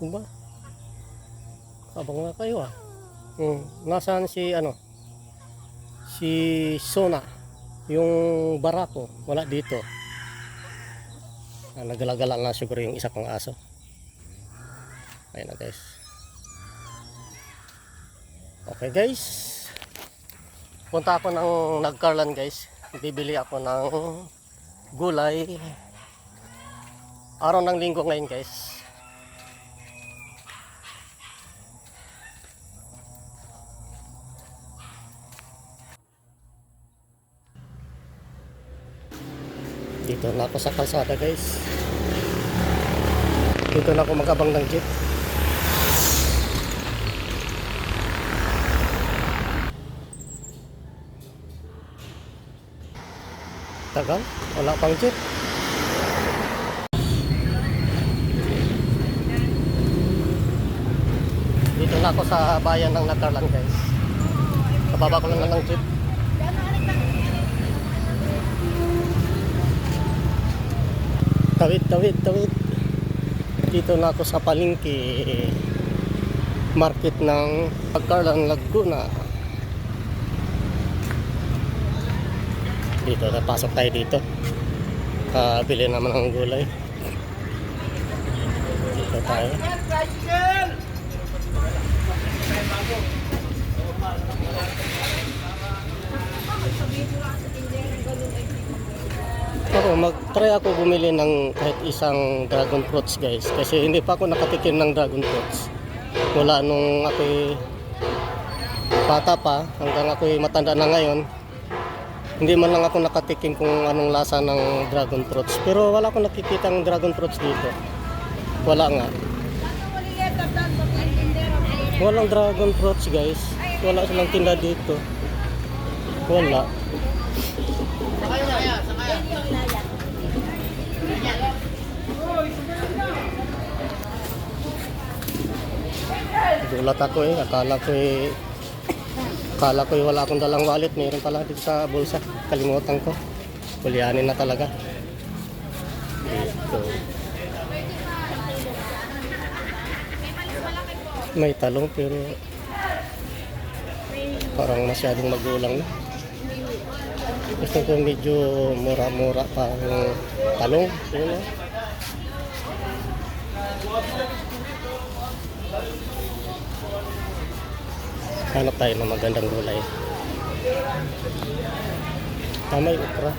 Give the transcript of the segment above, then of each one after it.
Diba? Abang nga kayo ah. Nasaan si ano? Si Sona. Yung barako. Wala dito. Nagala-gala na siguro yung isa kong aso. Ayun na guys. Okay guys. Punta ako ng Nagcarlan guys. Bibili ako ng gulay. Araw ng linggo ngayon guys. Dito na ako sa kalsada guys. Dito na ako magabang ng jeep. Tagal, wala pang jeep. Dito na ako sa bayan ng Nagcarlan guys. Kababa ko lang ng jeep. Tawid. Dito na ako sa palengke market ng Nagcarlan, Laguna. Dito, napasok tayo dito. Bili naman ng gulay. Dito tayo. Mag-try ako bumili ng kahit isang dragon fruits guys. Kasi hindi pa ako nakatikim ng dragon fruits. Mula nung ako'y bata pa hanggang ako'y matanda na ngayon. Hindi man lang ako nakatikim kung anong lasa ng dragon fruits. Pero wala akong nakikitang dragon fruits dito. Wala nga. Walang dragon fruits guys. Wala silang tinda dito. Wala. Gulat ako akala ko wala akong dalang wallet. Mayroon pala dito sa bulsa. Kalimutan ko. Kulianin na talaga. Dito. May talong pero parang masyadong magulang na. Gusto ko medyo mura-mura pa ang talong. Yun, hanap tayo ng magandang gulay. May okra.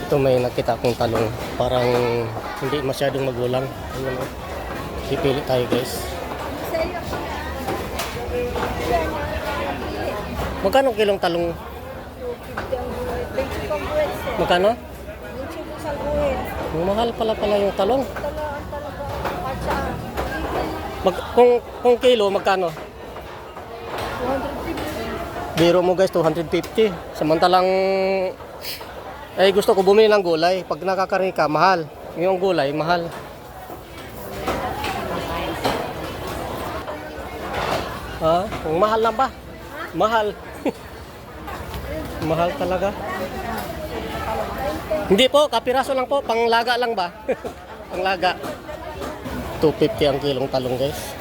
Ito may nakita akong talong. Parang hindi masyadong magulang. Ayun, pipili tayo guys. Magkano kilong talong? Magkano? Mahal pala yung talong. Kung kilo, magkano? 250. Biro mo guys, 250. Samantalang gusto ko bumili ng gulay. Pag nakakari ka, mahal. Yung gulay, mahal. Kung mahal lang ba? Mahal. Mahal talaga. Hindi po, kapiraso lang po. Panglaga lang ba? Panglaga. 250 ang kilong talong guys.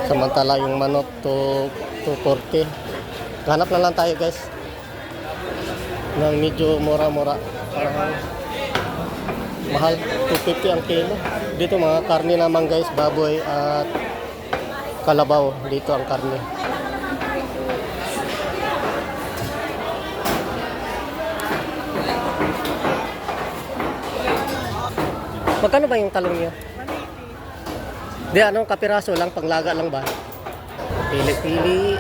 Samantala yung manok 240. Hanap na lang tayo guys ng medyo mura-mura. Mahal, 250 ang kilo. Dito mga karne naman guys, baboy at kalabaw. Dito ang karne. Magkano ba yung talong niyo? 180. Di anong kapiraso lang, panglaga lang ba? Pili-pili.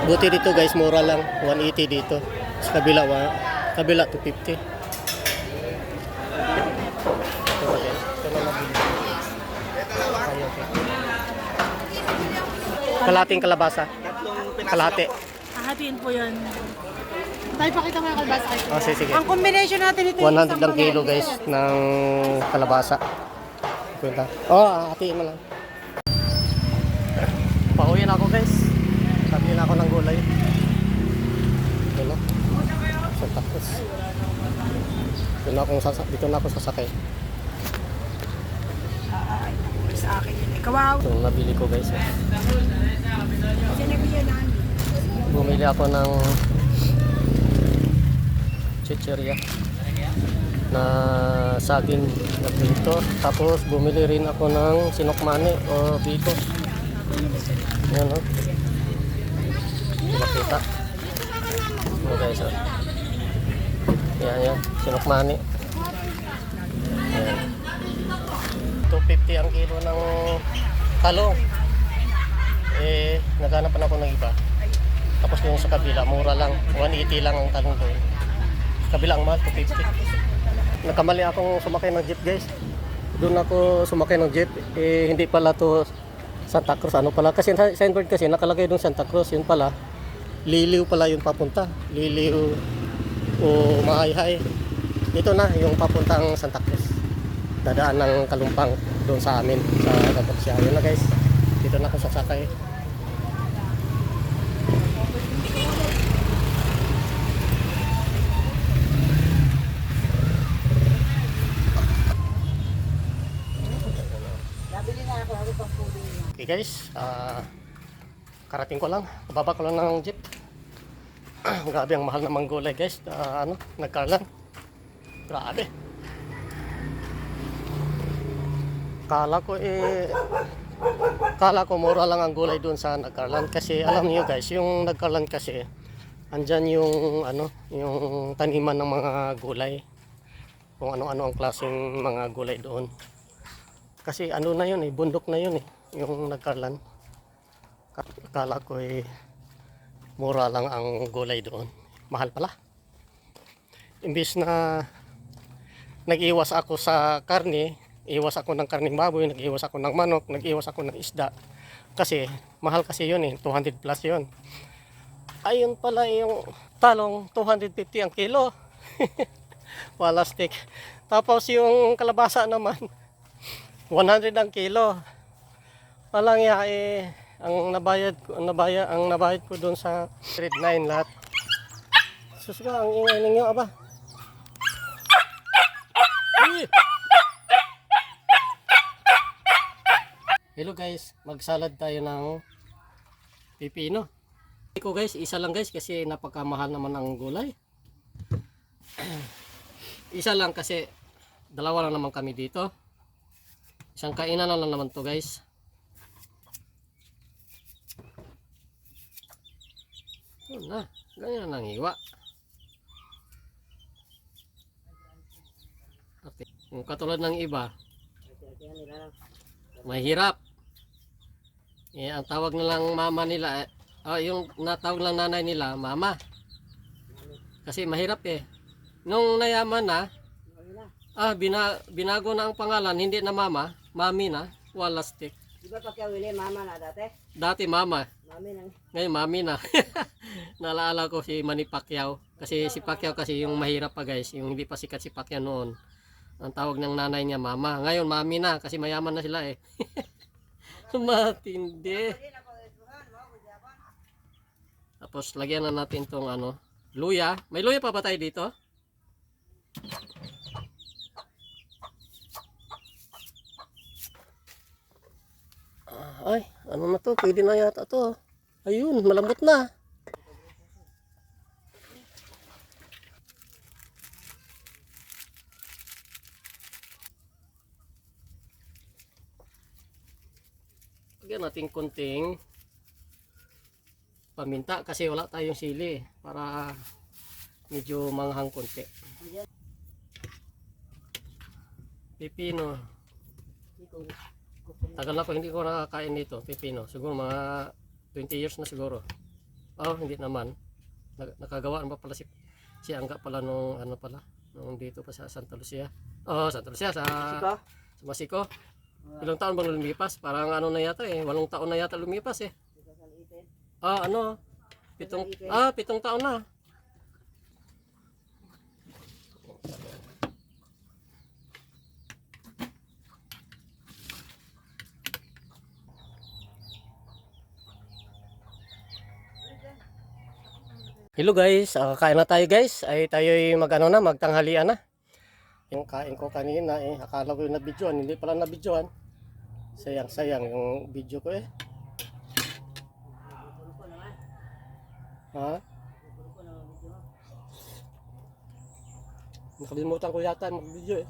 Buti dito guys, mura lang. 180 dito. Sa kabila 250. Kalating kalabasa. Kalate. Hahatiin po yan. Tayo pakita mo yung kalabasa kayo. Oh, sige. Ang combination natin ito 100 lang kilo guys ng kalabasa. Hatiin mo lang. dito na ako sasakay. Sa akin yun. Kawaw. Ito nabili ko guys. Sinabili na. Bumili ako ng chicheria na saging na prito. Tapos bumili rin ako ng sinokmani o biko. Yan o. Nakita. Ano guys o. Yan. Sinokmani. Yan. 250 ang kilo ng talong. Naghanap pa ako ng iba. Tapos yung sa kabila, mura lang. 180 lang ang talong doon. Sa kabila ang mahal, 250. Nagkamali akong sumakay ng jeep guys. Doon ako sumakay ng jeep. Hindi pala to Santa Cruz. Ano pala? Kasi signboard kasi nakalagay doon Santa Cruz. Yun pala. Liliw pala yung papunta. Liliw o Mahayhay. Ito na yung papuntang Santa Cruz. Dadaan ng Kalumpang doon sa amin. Sa Gabotsia. Yun na guys. Dito na ako sasakay. Okay guys, karating ko lang, bababa ko lang ng jeep. Grabe ang mahal na manggulay guys, nagkarlan. Grabe. Kala ko mura lang ang gulay doon sa nagkarlan kasi alam niyo guys, yung nagkarlan kasi andyan yung yung taniman ng mga gulay. Kung ano-ano ang klaseng mga gulay doon. Kasi ano na yun bundok na yun yung nagkarlan. Akala ko mura lang ang gulay doon. Mahal pala. Imbis na nag-iwas ako sa karne, iwas ako ng karning baboy, nag-iwas ako ng manok, nag-iwas ako ng isda. Kasi mahal kasi yun 200 plus yun. Ayun pala yung talong, 250 ang kilo. Wala stick. Tapos yung kalabasa naman 100 ang kilo. Walang ya ang nabayad ko doon sa grade 9 lahat. Sus ka, ang ingay ninyo aba. Hello guys, magsalad tayo ng pipino. Iko guys, isa lang guys kasi napakamahal naman ang gulay. Isa lang kasi dalawa lang naman kami dito. Isang kainan lang naman to guys. Yun na, ganyan ang iwa. Okay. Kung katulad ng iba, mahirap. Ang tawag na lang mama nila, yung natawag lang nanay nila, mama. Kasi mahirap Nung nayaman na, binago na ang pangalan, hindi na mama, mami na, wala stick. Di ba Pacquiao Willie, mama na dati? Dati mama, Mami na. ngayon mami na. Naalala ko si Manny Pacquiao. Kasi si Pacquiao kasi yung mahirap pa guys, yung hindi pa sikat si Pacquiao noon. Ang tawag ng nanay niya mama. Ngayon mami na kasi mayaman na sila Matindi. Tapos lagyan na natin tong luya. May luya pa ba tayo dito? Ay, ano na to? Pwede na yata to. Ayun, malambot na. Lagyan natin konting paminta kasi wala tayong sili para medyo manghang konti. Pipino. Tagal na ko hindi ko nakakain dito, pipino. Siguro mga 20 years na siguro. Hindi naman. Nakagawa pa pala si Angga pala nung nung dito pa sa Santa Lucia. Santa Lucia sa Masiko. Ilang taon bang lumipas? Parang na yata 8 taon na yata lumipas 7 taon na. Hello guys, kain na tayo guys. Ay tayo'y magtanghalian na. Yung kain ko kanina eh, akala ko yung nabidyoan, hindi pala nabidyoan. Sayang yung video ko eh. Puro ko naman. Ha? Puro ko naman video mo. Nakalimutan ko yata mag-video eh.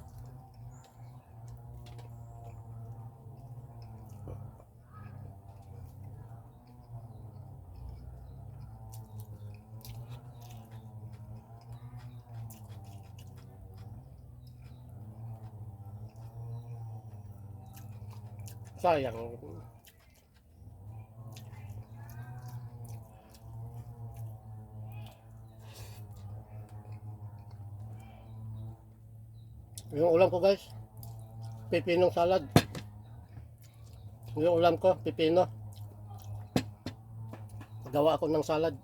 Sayang. Yung ulam ko guys, pipinong salad. Yung ulam ko, pipino. Gawa ako ng salad.